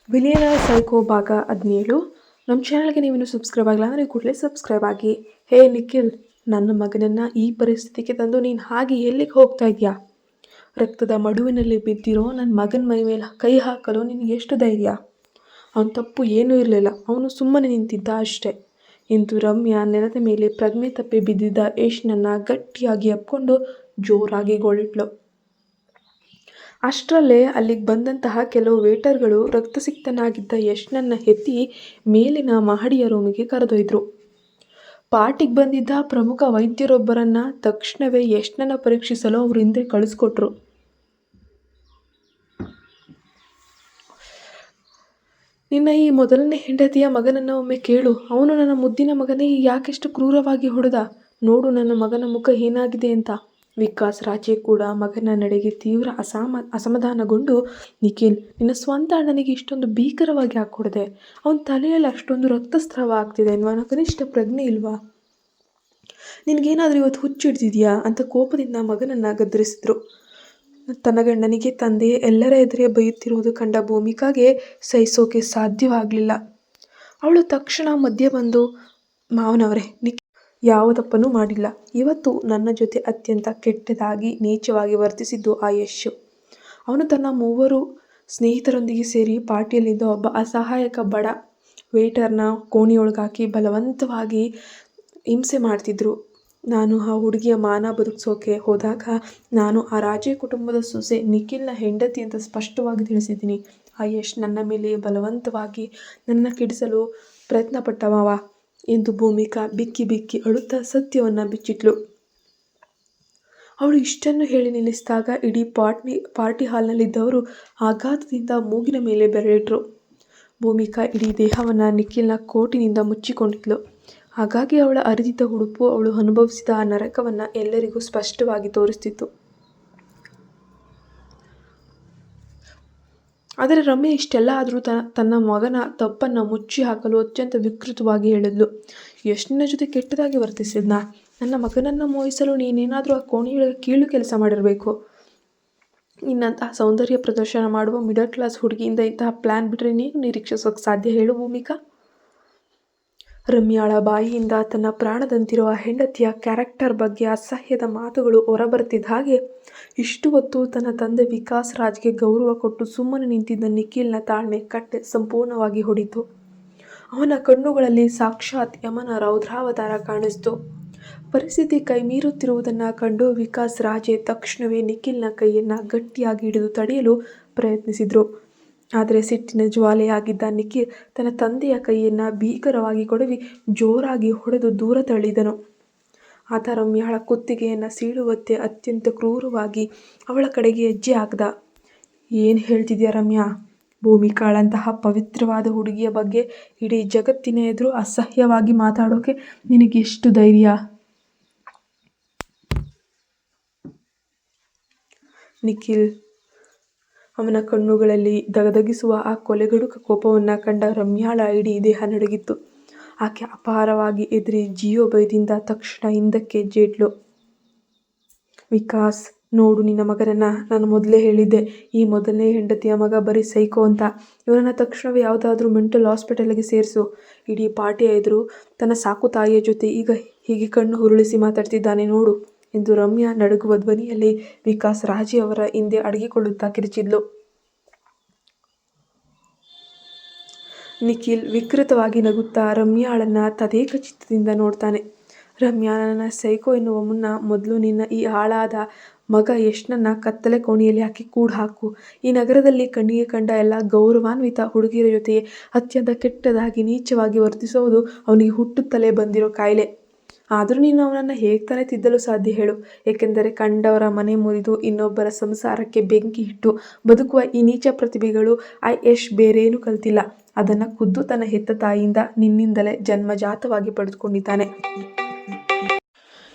Billionaire psycho ಭಾಗ 17. ನಮ್ಮ ಚಾನಲ್ಗೆ ನೀವಿನ್ನೂ ಸಬ್ಸ್ಕ್ರೈಬ್ ಆಗಿಲ್ಲ ಅಂದರೆ ಕೂಡಲೇ ಸಬ್ಸ್ಕ್ರೈಬ್ ಆಗಿ. ಹೇ ನಿಖಿಲ್, ನನ್ನ ಮಗನನ್ನು ಈ ಪರಿಸ್ಥಿತಿಗೆ ತಂದು ನೀನು ಹಾಗೆ ಎಲ್ಲಿಗೆ ಹೋಗ್ತಾ ಇದೆಯಾ? ರಕ್ತದ ಮಡುವಿನಲ್ಲಿ ಬಿದ್ದಿರೋ ನನ್ನ ಮಗನ ಮೈ ಮೇಲೆ ಕೈ ಹಾಕಲು ನಿನಗೆ ಎಷ್ಟು ಧೈರ್ಯ? ಅವನ ತಪ್ಪು ಏನೂ ಇರಲಿಲ್ಲ, ಅವನು ಸುಮ್ಮನೆ ನಿಂತಿದ್ದ ಅಷ್ಟೇ ಎಂದು ರಮ್ಯಾ ನೆಲದ ಮೇಲೆ ಪ್ರಜ್ಞೆ ತಪ್ಪಿ ಬಿದ್ದಿದ್ದ ಯಶ್ನನ್ನು ಗಟ್ಟಿಯಾಗಿ ಅಪ್ಕೊಂಡು ಜೋರಾಗಿ ಗೋಳಿಟ್ಲು. ಅಷ್ಟರಲ್ಲೇ ಅಲ್ಲಿಗೆ ಬಂದಂತಹ ಕೆಲವು ವೇಟರ್ಗಳು ರಕ್ತಸಿಕ್ತನಾಗಿದ್ದ ಯಶ್ನನ್ನು ಎತ್ತಿ ಮೇಲಿನ ಮಹಡಿಯ ರೂಮಿಗೆ ಕರೆದೊಯ್ದರು. ಪಾರ್ಟಿಗೆ ಬಂದಿದ್ದ ಪ್ರಮುಖ ವೈದ್ಯರೊಬ್ಬರನ್ನ ತಕ್ಷಣವೇ ಯಶ್ನನ್ನು ಪರೀಕ್ಷಿಸಲು ಅವರು ಹಿಂದೆ ಕಳಿಸ್ಕೊಟ್ರು. ನಿನ್ನ ಈ ಮೊದಲನೇ ಹೆಂಡತಿಯ ಮಗನನ್ನು ಒಮ್ಮೆ ಕೇಳು. ಅವನು ನನ್ನ ಮುದ್ದಿನ ಮಗನೇ ಯಾಕೆಷ್ಟು ಕ್ರೂರವಾಗಿ ಹೊಡೆದ ನೋಡು, ನನ್ನ ಮಗನ ಮುಖ ಏನಾಗಿದೆ ಅಂತ. ವಿಕಾಸ್ ರಾಜೇ ಕೂಡ ಮಗನ ನಡೆಗೆ ತೀವ್ರ ಅಸಮಾಧಾನಗೊಂಡು, ನಿಖಿಲ್, ನಿನ್ನ ಸ್ವಂತ ಅಣ್ಣನಿಗೆ ಇಷ್ಟೊಂದು ಭೀಕರವಾಗಿ ಹಾಕ್ಕೊಡದೆ? ಅವನ ತಲೆಯಲ್ಲಿ ಅಷ್ಟೊಂದು ರಕ್ತಸ್ರಾವ ಆಗ್ತಿದೆ ಅನ್ನುವ ಕನಿಷ್ಠ ಪ್ರಜ್ಞೆ ಇಲ್ವಾ? ನಿನಗೇನಾದರೂ ಇವತ್ತು ಹುಚ್ಚಿಡ್ದಿದೆಯಾ ಅಂತ ಕೋಪದಿಂದ ಮಗನನ್ನು ಗದರಿಸಿದ್ರು. ತನ್ನ ಗಂಡನಿಗೆ ತಂದೆ ಎಲ್ಲರ ಎದುರೇ ಬೈಯುತ್ತಿರುವುದು ಕಂಡ ಭೂಮಿಕಾಗೆ ಸಹಿಸೋಕೆ ಸಾಧ್ಯವಾಗಲಿಲ್ಲ. ಅವಳು ತಕ್ಷಣ ಮಧ್ಯೆ ಬಂದು, ಮಾವನವರೇ, ಯಾವ ತಪ್ಪನ್ನು ಮಾಡಿಲ್ಲ. ಇವತ್ತು ನನ್ನ ಜೊತೆ ಅತ್ಯಂತ ಕೆಟ್ಟದಾಗಿ ನೀಚವಾಗಿ ವರ್ತಿಸಿದ್ದು ಆ ಯಶ್. ಅವನು ತನ್ನ 3 ಸ್ನೇಹಿತರೊಂದಿಗೆ ಸೇರಿ ಪಾರ್ಟಿಯಲ್ಲಿದ್ದ ಒಬ್ಬ ಅಸಹಾಯಕ ಬಡ ವೇಟರ್ನ ಕೋಣೆಯೊಳಗಾಕಿ ಬಲವಂತವಾಗಿ ಹಿಂಸೆ ಮಾಡ್ತಿದ್ರು. ನಾನು ಆ ಹುಡುಗಿಯ ಮಾನ ಬದುಕಿಸೋಕೆ ಹೋದಾಗ ನಾನು ಆ ರಾಜೇ ಕುಟುಂಬದ ಸೊಸೆ ನಿಖಿಲ್ನ ಹೆಂಡತಿ ಅಂತ ಸ್ಪಷ್ಟವಾಗಿ ತಿಳಿಸಿದ್ದೀನಿ. ಆ ಯಶ್ ನನ್ನ ಮೇಲೆ ಬಲವಂತವಾಗಿ ನನ್ನ ಕೆಡಿಸಲು ಪ್ರಯತ್ನ ಪಟ್ಟವ ಎಂದು ಭೂಮಿಕಾ ಬಿಕ್ಕಿ ಬಿಕ್ಕಿ ಅಳುತ್ತಾ ಸತ್ಯವನ್ನು ಬಿಚ್ಚಿಟ್ಲು. ಅವಳು ಇಷ್ಟನ್ನು ಹೇಳಿ ನಿಲ್ಲಿಸಿದಾಗ ಇಡೀ ಪಾರ್ಟಿ ಹಾಲ್ನಲ್ಲಿದ್ದವರು ಆಘಾತದಿಂದ ಮೂಗಿನ ಮೇಲೆ ಬೆರಳಿಟ್ರು. ಭೂಮಿಕಾ ಇಡೀ ದೇಹವನ್ನು ನಿಖಿಲ್ನ ಕೋಟಿನಿಂದ ಮುಚ್ಚಿಕೊಂಡಿದ್ಲು. ಹಾಗಾಗಿ ಅವಳ ಅರಿದಿದ್ದ ಉಡುಪು ಅವಳು ಅನುಭವಿಸಿದ ಆ ನರಕವನ್ನು ಎಲ್ಲರಿಗೂ ಸ್ಪಷ್ಟವಾಗಿ ತೋರಿಸ್ತಿತ್ತು. ಆದರೆ ರಮ್ಯಾ ಇಷ್ಟೆಲ್ಲ ಆದರೂ ತನ್ನ ಮಗನ ತಪ್ಪನ್ನು ಮುಚ್ಚಿ ಹಾಕಲು ಅತ್ಯಂತ ವಿಕೃತವಾಗಿ ಹೇಳಿದ್ಲು. ಯಶ್ನ ಜೊತೆ ಕೆಟ್ಟದಾಗಿ ವರ್ತಿಸಿದ್ನಾ? ನನ್ನ ಮಗನನ್ನು ಮೋಹಿಸಲು ನೀನೇನಾದರೂ ಆ ಕೋಣೆಯೊಳಗೆ ಕೀಳು ಕೆಲಸ ಮಾಡಿರಬೇಕು. ನಿನ್ನಂತಹ ಸೌಂದರ್ಯ ಪ್ರದರ್ಶನ ಮಾಡುವ ಮಿಡಲ್ ಕ್ಲಾಸ್ ಹುಡುಗಿಯಿಂದ ಇಂತಹ ಪ್ಲ್ಯಾನ್ ಬಿಟ್ಟರೆ ನೀನು ನಿರೀಕ್ಷಿಸೋಕೆ ಸಾಧ್ಯ? ಹೇಳು ಭೂಮಿಕಾ. ರಮ್ಯಾಳ ಬಾಯಿಯಿಂದ ತನ್ನ ಪ್ರಾಣದಂತಿರುವ ಹೆಂಡತಿಯ ಕ್ಯಾರೆಕ್ಟರ್ ಬಗ್ಗೆ ಅಸಹ್ಯದ ಮಾತುಗಳು ಹೊರಬರ್ತಿದ್ದ ಹಾಗೆ ಇಷ್ಟು ಹೊತ್ತು ತನ್ನ ತಂದೆ ವಿಕಾಸ್ ರಾಜ್ಗೆ ಗೌರವ ಕೊಟ್ಟು ಸುಮ್ಮನೆ ನಿಂತಿದ್ದ ನಿಖಿಲ್ನ ತಾಳ್ಮೆ ಕಟ್ಟೆ ಸಂಪೂರ್ಣವಾಗಿ ಹೊಡಿತು. ಅವನ ಕಣ್ಣುಗಳಲ್ಲಿ ಸಾಕ್ಷಾತ್ ಯಮನ ರೌದ್ರಾವತಾರ ಕಾಣಿಸ್ತು. ಪರಿಸ್ಥಿತಿ ಕೈಮೀರುತ್ತಿರುವುದನ್ನು ಕಂಡು ವಿಕಾಸ್ ರಾಜೇ ತಕ್ಷಣವೇ ನಿಖಿಲ್ನ ಕೈಯನ್ನು ಗಟ್ಟಿಯಾಗಿ ಹಿಡಿದು ತಡೆಯಲು ಪ್ರಯತ್ನಿಸಿದ್ರು. ಆದರೆ ಸಿಟ್ಟಿನ ಜ್ವಾಲೆಯಾಗಿದ್ದ ನಿಖಿಲ್ ತನ್ನ ತಂದೆಯ ಕೈಯನ್ನು ಭೀಕರವಾಗಿ ಕೊಡವಿ ಜೋರಾಗಿ ಹೊಡೆದು ದೂರ ತಳ್ಳಿದನು. ಆತ ರಮ್ಯಾಳ ಕುತ್ತಿಗೆಯನ್ನು ಸೀಳುವಂತೆ ಅತ್ಯಂತ ಕ್ರೂರವಾಗಿ ಅವಳ ಕಡೆಗೆ ಹೆಜ್ಜೆ ಹಾಕ್ದ. ಏನು ಹೇಳ್ತಿದ್ಯಾ ರಮ್ಯಾ? ಭೂಮಿಕಾಳಂತಹ ಪವಿತ್ರವಾದ ಹುಡುಗಿಯ ಬಗ್ಗೆ ಇಡೀ ಜಗತ್ತಿನ ಎದುರು ಅಸಹ್ಯವಾಗಿ ಮಾತಾಡೋಕೆ ನಿನಗೆ ಎಷ್ಟು ಧೈರ್ಯ? ನಿಖಿಲ್ ಅವನ ಕಣ್ಣುಗಳಲ್ಲಿ ದಗದಗಿಸುವ ಆ ಕೊಲೆಗಡುಕ ಕೋಪವನ್ನು ಕಂಡ ರಮ್ಯಾಳ ಇಡೀ ದೇಹ ನಡುಗಿತ್ತು. ಆಕೆ ಅಪಾರವಾಗಿ ಎದುರಿ ಜಿಯೋ ಭಯದಿಂದ ತಕ್ಷಣ ಹಿಂದಕ್ಕೆ ಹೆಜ್ಜೆ. ವಿಕಾಸ್, ನೋಡು ನಿನ್ನ ಮಗನನ್ನು. ನಾನು ಮೊದಲೇ ಹೇಳಿದ್ದೆ, ಈ ಮೊದಲನೇ ಹೆಂಡತಿಯ ಮಗ ಬರೀ ಸೈಕೋ ಅಂತ. ಇವನನ್ನು ತಕ್ಷಣವೇ ಯಾವುದಾದ್ರೂ ಮೆಂಟಲ್ ಹಾಸ್ಪಿಟಲ್ಗೆ ಸೇರಿಸು. ಇಡೀ ಪಾರ್ಟಿಯ ಎದುರು ತನ್ನ ಸಾಕು ತಾಯಿಯ ಜೊತೆ ಈಗ ಹೀಗೆ ಕಣ್ಣು ಹುರುಳಿಸಿ ಮಾತಾಡ್ತಿದ್ದಾನೆ ನೋಡು ಎಂದು ರಮ್ಯಾ ನಡುಗುವ ಧ್ವನಿಯಲ್ಲಿ ವಿಕಾಸ್ ರಾಜೇ ಅವರ ಹಿಂದೆ ಅಡಗಿಕೊಳ್ಳುತ್ತಾ ಕಿರಿಚಿದ್ಲು. ನಿಖಿಲ್ ವಿಕೃತವಾಗಿ ನಗುತ್ತಾ ರಮ್ಯಾಳನ್ನು ತದೇಕ ಚಿತ್ತದಿಂದ ನೋಡ್ತಾನೆ. ರಮ್ಯಾ, ನನ್ನ ಸೈಕೋ ಎನ್ನುವ ಮುನ್ನ ಮೊದಲು ನಿನ್ನ ಈ ಹಾಳಾದ ಮಗ ಯಶ್ನನ್ನು ಕತ್ತಲೆ ಕೋಣೆಯಲ್ಲಿ ಹಾಕಿ ಕೂಡು ಹಾಕು. ಈ ನಗರದಲ್ಲಿ ಕಣ್ಣಿಗೆ ಕಂಡ ಎಲ್ಲ ಗೌರವಾನ್ವಿತ ಹುಡುಗಿಯರ ಜೊತೆ ಅತ್ಯಂತ ಕೆಟ್ಟದಾಗಿ ನೀಚವಾಗಿ ವರ್ತಿಸುವುದು ಅವನಿಗೆ ಹುಟ್ಟುತ್ತಲೇ ಬಂದಿರೋ ಕಾಯಿಲೆ. ಆದರೂ ನೀನು ಅವನನ್ನು ಹೇಗೆ ತಾನೇ ತಿದ್ದಲು ಸಾಧ್ಯ ಹೇಳು? ಏಕೆಂದರೆ ಕಂಡವರ ಮನೆ ಮುರಿದು ಇನ್ನೊಬ್ಬರ ಸಂಸಾರಕ್ಕೆ ಬೆಂಕಿ ಇಟ್ಟು ಬದುಕುವ ಈ ನೀಚ ಪ್ರತಿಭೆಗಳು ಆ ಯಶ್ ಬೇರೇನೂ ಕಲ್ತಿಲ್ಲ. ಅದನ್ನು ಖುದ್ದು ತನ್ನ ಹೆತ್ತ ತಾಯಿಯಿಂದ ನಿನ್ನಿಂದಲೇ ಜನ್ಮಜಾತವಾಗಿ ಪಡೆದುಕೊಂಡಿದ್ದಾನೆ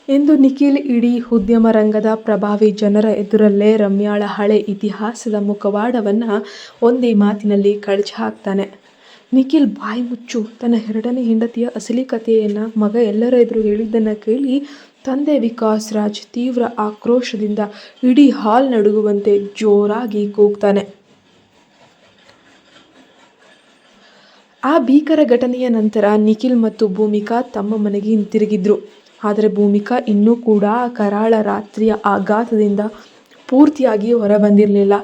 ಎಂದು ನಿಖಿಲ್ ಇಡೀ ಉದ್ಯಮ ರಂಗದ ಪ್ರಭಾವಿ ಜನರ ಎದುರಲ್ಲೇ ರಮ್ಯಾಳ ಹಳೆ ಇತಿಹಾಸದ ಮುಖವಾಡವನ್ನು ಒಂದೇ ಮಾತಿನಲ್ಲಿ ಕಳಚಿ ಹಾಕ್ತಾನೆ. ನಿಖಿಲ್ ಬಾಯಿ ಮುಚ್ಚು. ತನ್ನ 2ನೇ ಹೆಂಡತಿಯ ಅಸಲಿ ಕಥೆಯನ್ನು ಮಗ ಎಲ್ಲರ ಎದುರು ಹೇಳಿದ್ದನ್ನು ಕೇಳಿ ತಂದೆ ವಿಕಾಸ್ ರಾಜ್ ತೀವ್ರ ಆಕ್ರೋಶದಿಂದ ಇಡೀ ಹಾಲ್ ನಡುಗುವಂತೆ ಜೋರಾಗಿ ಕೂಗ್ತಾನೆ. ಆ ಭೀಕರ ಘಟನೆಯ ನಂತರ ನಿಖಿಲ್ ಮತ್ತು ಭೂಮಿಕಾ ತಮ್ಮ ಮನೆಗೆ ಹಿಂತಿರುಗಿದ್ರು. ಆದರೆ ಭೂಮಿಕಾ ಇನ್ನೂ ಕೂಡ ಆ ಕರಾಳ ರಾತ್ರಿಯ ಆಘಾತದಿಂದ ಪೂರ್ತಿಯಾಗಿ ಹೊರಬಂದಿರಲಿಲ್ಲ.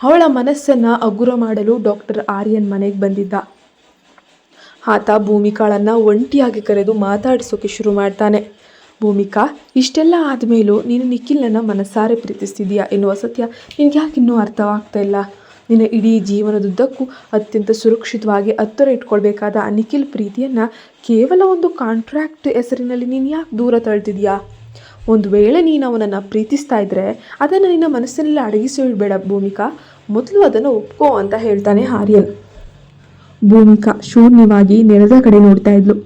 ಅವಳ ಮನಸ್ಸನ್ನು ಹಗುರ ಮಾಡಲು ಡಾಕ್ಟರ್ ಆರ್ಯನ್ ಮನೆಗೆ ಬಂದಿದ್ದ. ಆತ ಭೂಮಿಕಾಳನ್ನು ಒಂಟಿಯಾಗಿ ಕರೆದು ಮಾತಾಡಿಸೋಕೆ ಶುರು ಮಾಡ್ತಾನೆ. ಭೂಮಿಕಾ, ಇಷ್ಟೆಲ್ಲ ಆದಮೇಲೂ ನೀನು ನಿಖಿಲ್ನನ್ನು ಮನಸ್ಸಾರೆ ಪ್ರೀತಿಸ್ತಿದೀಯಾ ಎನ್ನುವ ಸತ್ಯ ನಿನಗೆ ಯಾಕೆ ಇನ್ನೂ ಅರ್ಥವಾಗ್ತಾ ಇಲ್ಲ? ನಿನ್ನ ಇಡೀ ಜೀವನದುದ್ದಕ್ಕೂ ಅತ್ಯಂತ ಸುರಕ್ಷಿತವಾಗಿ ಹತ್ತಿರ ಇಟ್ಕೊಳ್ಬೇಕಾದ ಆ ನಿಖಿಲ್ ಪ್ರೀತಿಯನ್ನು ಕೇವಲ ಒಂದು ಕಾಂಟ್ರಾಕ್ಟ್ ಹೆಸರಿನಲ್ಲಿ ನೀನು ಯಾಕೆ ದೂರ ತಳ್ತಿದೀಯಾ? ಒಂದು ವೇಳೆ ನೀನು ಅವನನ್ನು ಪ್ರೀತಿಸ್ತಾ ಇದ್ದರೆ ಅದನ್ನು ನಿನ್ನ ಮನಸ್ಸಿನಲ್ಲಿ ಅಡಗಿಸಿಡಬೇಡ ಭೂಮಿಕಾ, ಮೊದಲು ಅದನ್ನು ಒಪ್ಕೋ ಅಂತ ಹೇಳ್ತಾನೆ ಆರ್ಯನ್. ಭೂಮಿಕಾ ಶೂನ್ಯವಾಗಿ ನೆಲದ ಕಡೆ ನೋಡ್ತಾ ಇದ್ಲು.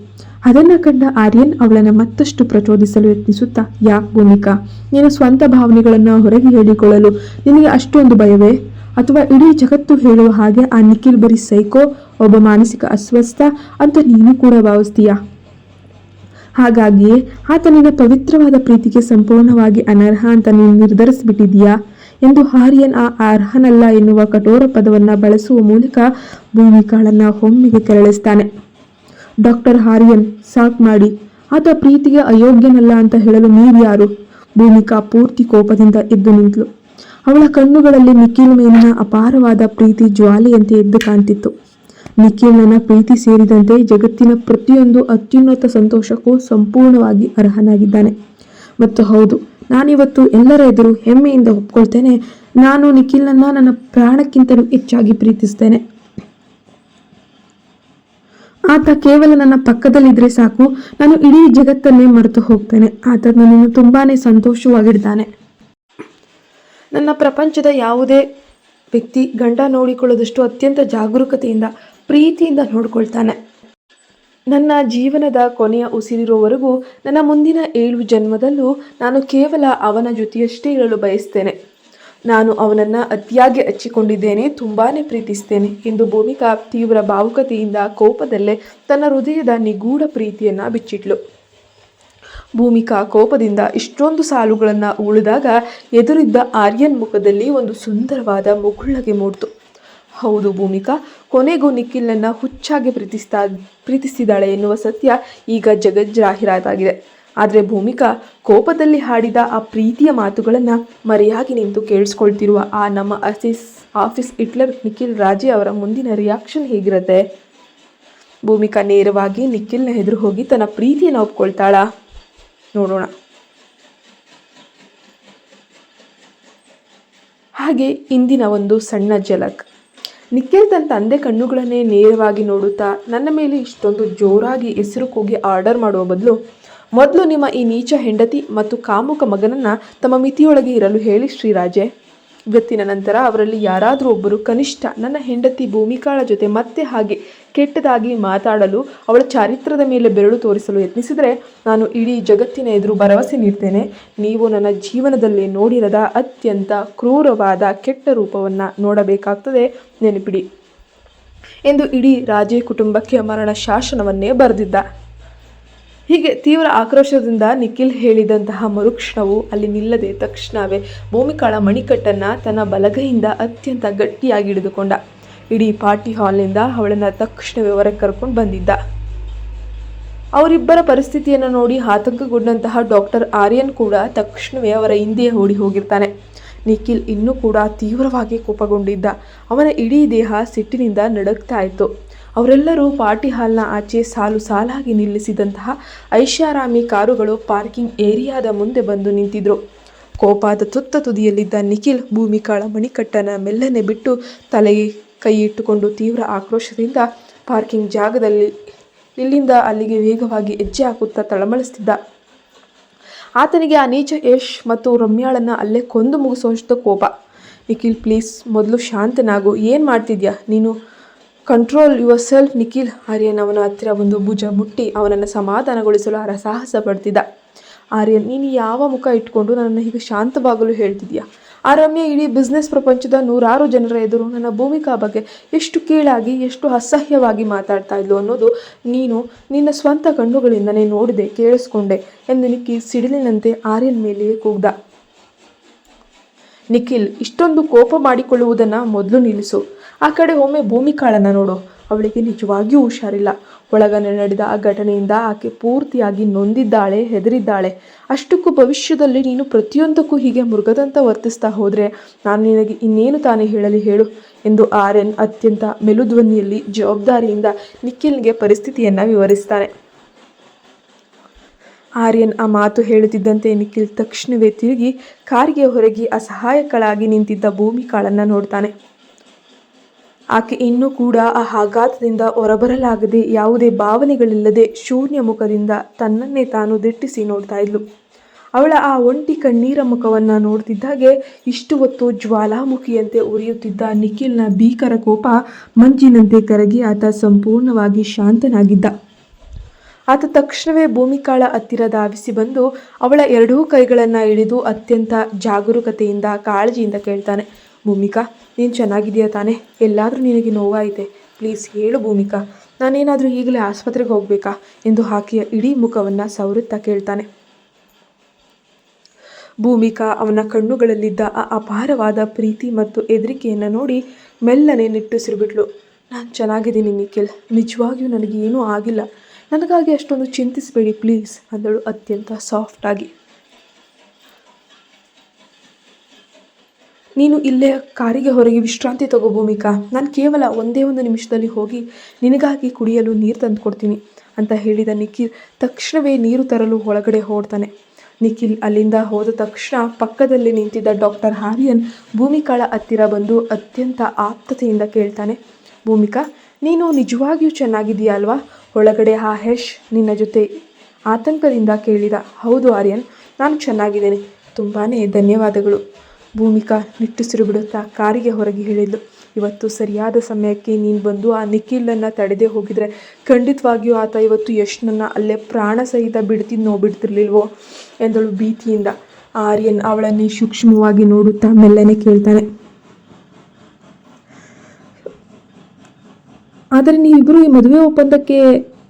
ಅದನ್ನು ಕಂಡ ಆರ್ಯನ್ ಅವಳನ್ನು ಮತ್ತಷ್ಟು ಪ್ರಚೋದಿಸಲು ಯತ್ನಿಸುತ್ತಾ, ಯಾಕೆ ಭೂಮಿಕಾ, ನೀನು ಸ್ವಂತ ಭಾವನೆಗಳನ್ನು ಹೊರಗೆ ಹೇಳಿಕೊಳ್ಳಲು ನಿನಗೆ ಅಷ್ಟೊಂದು ಭಯವೇ? ಅಥವಾ ಇಡೀ ಜಗತ್ತು ಹೇಳುವ ಹಾಗೆ ಆ ನಿಖಿಲ್ ಬರೀ ಸೈಕೋ, ಒಬ್ಬ ಮಾನಸಿಕ ಅಸ್ವಸ್ಥ ಅಂತ ನೀನು ಕೂಡ ಭಾವಿಸ್ತೀಯಾ? ಹಾಗಾಗಿಯೇ ಆತ ನಿನ್ನ ಪವಿತ್ರವಾದ ಪ್ರೀತಿಗೆ ಸಂಪೂರ್ಣವಾಗಿ ಅನರ್ಹ ಅಂತ ನೀನು ನಿರ್ಧರಿಸಿಬಿಟ್ಟಿದೀಯಾ ಎಂದು ಆರ್ಯನ್ ಆ ಅರ್ಹನಲ್ಲ ಎನ್ನುವ ಕಠೋರ ಪದವನ್ನು ಬಳಸುವ ಮೂಲಕ ಭೂಮಿಕಾಳನ್ನು ಒಮ್ಮೆಗೆ ಕೆರಳಿಸ್ತಾನೆ. ಡಾಕ್ಟರ್ ಆರ್ಯನ್, ಸಾಕ್ ಮಾಡಿ. ಆತ ಪ್ರೀತಿಗೆ ಅಯೋಗ್ಯನಲ್ಲ ಅಂತ ಹೇಳಲು ನೀವು ಯಾರು? ಭೂಮಿಕಾ ಪೂರ್ತಿ ಕೋಪದಿಂದ ಎದ್ದು ನಿಂತಳು. ಅವಳ ಕಣ್ಣುಗಳಲ್ಲಿ ನಿಖಿಲ್ ಮೇಲಿನ ಅಪಾರವಾದ ಪ್ರೀತಿ ಜ್ವಾಲೆಯಂತೆ ಎದ್ದು ಕಾಣ್ತಿತ್ತು. ನಿಖಿಲ್ನ ಪ್ರೀತಿ ಸೇರಿದಂತೆ ಜಗತ್ತಿನ ಪ್ರತಿಯೊಂದು ಅತ್ಯುನ್ನತ ಸಂತೋಷಕ್ಕೂ ಸಂಪೂರ್ಣವಾಗಿ ಅರ್ಹನಾಗಿದ್ದಾನೆ. ಮತ್ತು ಹೌದು, ನಾನಿವತ್ತು ಎಲ್ಲರ ಎದುರು ಹೆಮ್ಮೆಯಿಂದ ಒಪ್ಕೊಳ್ತೇನೆ, ನಾನು ನಿಖಿಲ್ನನ್ನು ನನ್ನ ಪ್ರಾಣಕ್ಕಿಂತಲೂ ಹೆಚ್ಚಾಗಿ ಪ್ರೀತಿಸ್ತೇನೆ. ಆತ ಕೇವಲ ನನ್ನ ಪಕ್ಕದಲ್ಲಿದ್ದರೆ ಸಾಕು, ನಾನು ಇಡೀ ಜಗತ್ತನ್ನೇ ಮರೆತು ಹೋಗ್ತೇನೆ. ಆತ ನನ್ನನ್ನು ತುಂಬಾ ಸಂತೋಷವಾಗಿದ್ದಾನೆ. ನನ್ನ ಪ್ರಪಂಚದ ಯಾವುದೇ ವ್ಯಕ್ತಿ ಗಂಡ ನೋಡಿಕೊಳ್ಳೋದಷ್ಟು ಅತ್ಯಂತ ಜಾಗರೂಕತೆಯಿಂದ ಪ್ರೀತಿಯಿಂದ ನೋಡ್ಕೊಳ್ತಾನೆ. ನನ್ನ ಜೀವನದ ಕೊನೆಯ ಉಸಿರಿರೋವರೆಗೂ, ನನ್ನ ಮುಂದಿನ 7 ಜನ್ಮದಲ್ಲೂ ನಾನು ಕೇವಲ ಅವನ ಜೊತೆಯಷ್ಟೇ ಇರಲು ಬಯಸ್ತೇನೆ. ನಾನು ಅವನನ್ನು ಅತಿಯಾಗಿ ಹಚ್ಚಿಕೊಂಡಿದ್ದೇನೆ, ತುಂಬಾ ಪ್ರೀತಿಸ್ತೇನೆ ಎಂದು ಭೂಮಿಕಾ ತೀವ್ರ ಭಾವುಕತೆಯಿಂದ ಕೋಪದಲ್ಲೇ ತನ್ನ ಹೃದಯದ ನಿಗೂಢ ಪ್ರೀತಿಯನ್ನು ಬಿಚ್ಚಿಟ್ಲು. ಭೂಮಿಕಾ ಕೋಪದಿಂದ ಇಷ್ಟೊಂದು ಸಾಲುಗಳನ್ನು ಉಳಿದಾಗ ಎದುರಿದ್ದ ಆರ್ಯನ್ ಮುಖದಲ್ಲಿ ಒಂದು ಸುಂದರವಾದ ಮುಗುಳ್ನಗೆ ಮೂಡಿತು. ಹೌದು ಭೂಮಿಕಾ, ಕೊನೆಗೂ ನಿಖಿಲ್ನನ್ನು ಹುಚ್ಚಾಗಿ ಪ್ರೀತಿಸಿದಾಳೆ ಎನ್ನುವ ಸತ್ಯ ಈಗ ಜಗಜ್ಜಾಹೀರಾತಾಗಿದೆ. ಆದರೆ ಭೂಮಿಕಾ ಕೋಪದಲ್ಲಿ ಹಾಡಿದ ಆ ಪ್ರೀತಿಯ ಮಾತುಗಳನ್ನು ಮರೆಯಾಗಿ ನಿಂತು ಕೇಳಿಸ್ಕೊಳ್ತಿರುವ ಆ ನಮ್ಮ ಆಫೀಸ್ ಹಿಟ್ಲರ್ ನಿಖಿಲ್ ರಾಜೇ ಅವರ ಮುಂದಿನ ರಿಯಾಕ್ಷನ್ ಹೇಗಿರುತ್ತೆ? ಭೂಮಿಕಾ ನೇರವಾಗಿ ನಿಖಿಲ್ನ ಎದುರು ಹೋಗಿ ತನ್ನ ಪ್ರೀತಿಯನ್ನು ಒಪ್ಕೊಳ್ತಾಳಾ? ನೋಡೋಣ. ಹಾಗೆ ಇಂದಿನ ಒಂದು ಸಣ್ಣ ಝಲಕ್. ನಿಖಿಲ್ ತನ್ನ ತಂದೆ ಕಣ್ಣುಗಳನ್ನೇ ನೇರವಾಗಿ ನೋಡುತ್ತಾ, ನನ್ನ ಮೇಲೆ ಇಷ್ಟೊಂದು ಜೋರಾಗಿ ಹೆಸರು ಕೂಗಿ ಆರ್ಡರ್ ಮಾಡುವ ಬದಲು ಮೊದಲು ನಿಮ್ಮ ಈ ನೀಚ ಹೆಂಡತಿ ಮತ್ತು ಕಾಮುಕ ಮಗನನ್ನು ತಮ್ಮ ಮಿತಿಯೊಳಗೆ ಇರಲು ಹೇಳಿ ಶ್ರೀರಾಜೆ. ಇವತ್ತಿನ ನಂತರ ಅವರಲ್ಲಿ ಯಾರಾದರೂ ಒಬ್ಬರು ಕನಿಷ್ಠ ನನ್ನ ಹೆಂಡತಿ ಭೂಮಿಕಾಳ ಜೊತೆ ಮತ್ತೆ ಹಾಗೆ ಕೆಟ್ಟದಾಗಿ ಮಾತಾಡಲು, ಅವಳ ಚಾರಿತ್ರ್ಯದ ಮೇಲೆ ಬೆರಳು ತೋರಿಸಲು ಯತ್ನಿಸಿದರೆ ನಾನು ಇಡೀ ಜಗತ್ತಿನ ಎದುರು ಭರವಸೆ ನೀಡ್ತೇನೆ, ನೀವು ನನ್ನ ಜೀವನದಲ್ಲಿ ನೋಡಿರದ ಅತ್ಯಂತ ಕ್ರೂರವಾದ ಕೆಟ್ಟ ರೂಪವನ್ನು ನೋಡಬೇಕಾಗ್ತದೆ, ನೆನಪಿಡಿ ಎಂದು ಇಡೀ ರಾಜೇ ಕುಟುಂಬಕ್ಕೆ ಮರಣ ಶಾಸನವನ್ನೇ ಬರೆದಿದ್ದ. ಹೀಗೆ ತೀವ್ರ ಆಕ್ರೋಶದಿಂದ ನಿಖಿಲ್ ಹೇಳಿದಂತಹ ಮರುಕ್ಷಣವು ಅಲ್ಲಿ ನಿಲ್ಲದೆ ತಕ್ಷಣವೇ ಭೂಮಿಕಾಳ ಮಣಿಕಟ್ಟನ್ನು ತನ್ನ ಬಲಗೈಯಿಂದ ಅತ್ಯಂತ ಗಟ್ಟಿಯಾಗಿ ಹಿಡಿದುಕೊಂಡ. ಇಡೀ ಪಾರ್ಟಿ ಹಾಲ್ನಿಂದ ಅವಳನ್ನು ತಕ್ಷಣವೇ ಹೊರಗೆ ಕರ್ಕೊಂಡು ಬಂದಿದ್ದ. ಅವರಿಬ್ಬರ ಪರಿಸ್ಥಿತಿಯನ್ನು ನೋಡಿ ಆತಂಕಗೊಂಡಂತಹ ಡಾಕ್ಟರ್ ಆರ್ಯನ್ ಕೂಡ ತಕ್ಷಣವೇ ಅವರ ಹಿಂದೆ ಓಡಿ ಹೋಗಿರ್ತಾನೆ. ನಿಖಿಲ್ ಇನ್ನೂ ಕೂಡ ತೀವ್ರವಾಗಿ ಕೋಪಗೊಂಡಿದ್ದ. ಅವನ ಇಡೀ ದೇಹ ಸಿಟ್ಟಿನಿಂದ ನಡುಗ್ತಾ ಇತ್ತು. ಅವರೆಲ್ಲರೂ ಪಾರ್ಟಿ ಹಾಲ್ನ ಆಚೆ ಸಾಲು ಸಾಲಾಗಿ ನಿಲ್ಲಿಸಿದಂತಹ ಐಷಾರಾಮಿ ಕಾರುಗಳು ಪಾರ್ಕಿಂಗ್ ಏರಿಯಾದ ಮುಂದೆ ಬಂದು ನಿಂತಿದ್ರು. ಕೋಪದ ತುತ್ತ ತುದಿಯಲ್ಲಿದ್ದ ನಿಖಿಲ್ ಭೂಮಿಕಾಳ ಮಣಿಕಟ್ಟನ್ನು ಮೆಲ್ಲನೆ ಬಿಟ್ಟು ತಲೆಗೆ ಕೈ ಇಟ್ಟುಕೊಂಡು ತೀವ್ರ ಆಕ್ರೋಶದಿಂದ ಪಾರ್ಕಿಂಗ್ ಜಾಗದಲ್ಲಿ ಇಲ್ಲಿಂದ ಅಲ್ಲಿಗೆ ವೇಗವಾಗಿ ಹೆಜ್ಜೆ ಹಾಕುತ್ತಾ ತಳಮಳಿಸ್ತಿದ್ದ. ಆತನಿಗೆ ಆ ನೀಚ ಯಶ್ ಮತ್ತು ರಮ್ಯಾಳನ್ನು ಅಲ್ಲೇ ಕೊಂದು ಮುಗಿಸುವಷ್ಟು ಕೋಪ. ನಿಖಿಲ್ ಪ್ಲೀಸ್, ಮೊದಲು ಶಾಂತನಾಗು. ಏನು ಮಾಡ್ತಿದ್ಯಾ ನೀನು? Control your self Nikhil. Aryan ಅವನ ಹತ್ತಿರ ಒಂದು ಭುಜ ಮುಟ್ಟಿ ಅವನನ್ನು ಸಮಾಧಾನಗೊಳಿಸಲು ಹರಸಾಹಸ ಪಡ್ತಿದ್ದ. ಆರ್ಯನ್, ನೀನು ಯಾವ ಮುಖ ಇಟ್ಕೊಂಡು ನನ್ನನ್ನು ಹೀಗೆ ಶಾಂತವಾಗಲು ಹೇಳ್ತಿದ್ಯಾ? ಆ ರಮ್ಯಾ ಇಡೀ ಬಿಸ್ನೆಸ್ ಪ್ರಪಂಚದ 100 ಜನರ ಎದುರು ನನ್ನ ಭೂಮಿಕಾ ಬಗ್ಗೆ ಎಷ್ಟು ಕೀಳಾಗಿ, ಎಷ್ಟು ಅಸಹ್ಯವಾಗಿ ಮಾತಾಡ್ತಾ ಇದ್ಲು ಅನ್ನೋದು ನೀನು ನಿನ್ನ ಸ್ವಂತ ಕಣ್ಣುಗಳಿಂದನೇ ನೋಡಿದೆ, ಕೇಳಿಸ್ಕೊಂಡೆ ಎಂದು ನಿಖಿಲ್ ಸಿಡಿಲಿನಂತೆ ಆರ್ಯನ್ ಮೇಲೆಯೇ ಕೂಗ್ದ. ನಿಖಿಲ್, ಇಷ್ಟೊಂದು ಕೋಪ ಮಾಡಿಕೊಳ್ಳುವುದನ್ನು ಮೊದಲು ನಿಲ್ಲಿಸು. ಆ ಕಡೆ ಒಮ್ಮೆ ಭೂಮಿಕಾಳನ್ನು ನೋಡು. ಅವಳಿಗೆ ನಿಜವಾಗಿಯೂ ಹುಷಾರಿಲ್ಲ. ಒಳಗನೆ ನಡೆದ ಆ ಘಟನೆಯಿಂದ ಆಕೆ ಪೂರ್ತಿಯಾಗಿ ನೊಂದಿದ್ದಾಳೆ, ಹೆದರಿದ್ದಾಳೆ. ಅಷ್ಟಕ್ಕೂ ಭವಿಷ್ಯದಲ್ಲಿ ನೀನು ಪ್ರತಿಯೊಂದಕ್ಕೂ ಹೀಗೆ ಮೃಗದಂತ ವರ್ತಿಸ್ತಾ ಹೋದರೆ ನಾನು ನಿನಗೆ ಇನ್ನೇನು ತಾನೇ ಹೇಳಲಿ ಹೇಳು ಎಂದು ಆರ್ಯನ್ ಅತ್ಯಂತ ಮೆಲುಧ್ವನಿಯಲ್ಲಿ ಜವಾಬ್ದಾರಿಯಿಂದ ನಿಖಿಲ್ಗೆ ಪರಿಸ್ಥಿತಿಯನ್ನು ವಿವರಿಸ್ತಾನೆ. ಆರ್ಯನ್ ಆ ಮಾತು ಹೇಳುತ್ತಿದ್ದಂತೆ ನಿಖಿಲ್ ತಕ್ಷಣವೇ ತಿರುಗಿ ಕಾರಿಗೆ ಹೊರಗೆ ಅಸಹಾಯಕಳಾಗಿ ನಿಂತಿದ್ದ ಭೂಮಿಕಾಳನ್ನು ನೋಡ್ತಾನೆ. ಆಕೆ ಇನ್ನೂ ಕೂಡ ಆ ಆಘಾತದಿಂದ ಹೊರಬರಲಾಗದೆ ಯಾವುದೇ ಭಾವನೆಗಳಿಲ್ಲದೆ ಶೂನ್ಯ ಮುಖದಿಂದ ತನ್ನನ್ನೇ ತಾನು ದಿಟ್ಟಿಸಿ ನೋಡ್ತಾ ಇದ್ಲು. ಅವಳ ಆ ಒಂಟಿ ಕಣ್ಣೀರ ಮುಖವನ್ನು ನೋಡ್ತಿದ್ದಾಗೆ ಇಷ್ಟು ಹೊತ್ತು ಜ್ವಾಲಾಮುಖಿಯಂತೆ ಉರಿಯುತ್ತಿದ್ದ ನಿಖಿಲ್ನ ಭೀಕರ ಕೋಪ ಮಂಜಿನಂತೆ ಕರಗಿ ಆತ ಸಂಪೂರ್ಣವಾಗಿ ಶಾಂತನಾಗಿದ್ದ. ಆತ ತಕ್ಷಣವೇ ಭೂಮಿಕಾಳ ಹತ್ತಿರ ಧಾವಿಸಿ ಬಂದು ಅವಳ ಎರಡೂ ಕೈಗಳನ್ನು ಹಿಡಿದು ಅತ್ಯಂತ ಜಾಗರೂಕತೆಯಿಂದ ಕಾಳಜಿಯಿಂದ ಕೇಳ್ತಾನೆ. ಭೂಮಿಕಾ, ನೀನು ಚೆನ್ನಾಗಿದೆಯಾ ತಾನೆ? ಎಲ್ಲಾದರೂ ನಿನಗೆ ನೋವಾಯಿತೆ? ಪ್ಲೀಸ್ ಹೇಳು ಭೂಮಿಕಾ, ನಾನೇನಾದರೂ ಈಗಲೇ ಆಸ್ಪತ್ರೆಗೆ ಹೋಗಬೇಕಾ ಎಂದು ಆಕೆಯ ಇಡೀ ಮುಖವನ್ನು ಸವರುತ್ತಾ ಕೇಳ್ತಾನೆ. ಭೂಮಿಕಾ ಅವನ ಕಣ್ಣುಗಳಲ್ಲಿದ್ದ ಆ ಅಪಾರವಾದ ಪ್ರೀತಿ ಮತ್ತು ಹೆದರಿಕೆಯನ್ನು ನೋಡಿ ಮೆಲ್ಲನೆ ನಿಟ್ಟುಸಿರುಬಿಟ್ಲು. ನಾನು ಚೆನ್ನಾಗಿದ್ದೀನಿ ನಿಖಿಲ್, ನಿಜವಾಗಿಯೂ ನನಗೆ ಏನೂ ಆಗಿಲ್ಲ, ನನಗಾಗಿ ಅಷ್ಟೊಂದು ಚಿಂತಿಸಬೇಡಿ ಪ್ಲೀಸ್ ಅಂದಳು ಅತ್ಯಂತ ಸಾಫ್ಟಾಗಿ. ನೀನು ಇಲ್ಲೇ ಕಾರಿಗೆ ಹೊರಗೆ ವಿಶ್ರಾಂತಿ ತಗೋ ಭೂಮಿಕಾ, ನಾನು ಕೇವಲ ಒಂದೇ ಒಂದು ನಿಮಿಷದಲ್ಲಿ ಹೋಗಿ ನಿನಗಾಗಿ ಕುಡಿಯಲು ನೀರು ತಂದು ಕೊಡ್ತೀನಿ ಅಂತ ಹೇಳಿದ ನಿಖಿಲ್ ತಕ್ಷಣವೇ ನೀರು ತರಲು ಒಳಗಡೆ ಓಡ್ತಾನೆ. ನಿಖಿಲ್ ಅಲ್ಲಿಂದ ಹೋದ ತಕ್ಷಣ ಪಕ್ಕದಲ್ಲಿ ನಿಂತಿದ್ದ ಡಾಕ್ಟರ್ ಆರ್ಯನ್ ಭೂಮಿಕಾಳ ಹತ್ತಿರ ಬಂದು ಅತ್ಯಂತ ಆಪ್ತತೆಯಿಂದ ಕೇಳ್ತಾನೆ. ಭೂಮಿಕಾ, ನೀನು ನಿಜವಾಗಿಯೂ ಚೆನ್ನಾಗಿದೆಯಾ ಅಲ್ವಾ? ಒಳಗಡೆ ಆ ಯಶ್ ನಿನ್ನ ಜೊತೆ ಆತಂಕದಿಂದ ಕೇಳಿದ. ಹೌದು ಆರ್ಯನ್, ನಾನು ಚೆನ್ನಾಗಿದ್ದೇನೆ, ತುಂಬಾ ಧನ್ಯವಾದಗಳು. ಭೂಮಿಕಾ ನಿಟ್ಟುಸಿರು ಬಿಡುತ್ತಾ ಕಾರಿಗೆ ಹೊರಗೆ ಹೇಳಿದ್ಲು. ಇವತ್ತು ಸರಿಯಾದ ಸಮಯಕ್ಕೆ ನೀನು ಬಂದು ಆ ನಿಖಿಲನ್ನು ತಡೆದೇ ಹೋಗಿದ್ರೆ ಖಂಡಿತವಾಗಿಯೂ ಆತ ಇವತ್ತು ಯಶ್ನನ್ನು ಅಲ್ಲೇ ಪ್ರಾಣ ಸಹಿತ ಬಿಡ್ತಿರ್ಲಿಲ್ವೋ ಎಂದಳು ಭೀತಿಯಿಂದ. ಆರ್ಯನ್ ಅವಳನ್ನೇ ಸೂಕ್ಷ್ಮವಾಗಿ ನೋಡುತ್ತಾ ಮೆಲ್ಲನೆ ಕೇಳ್ತಾನೆ. ಆದರೆ ನೀವಿಬ್ಬರು ಈ ಮದುವೆ ಒಪ್ಪಂದಕ್ಕೆ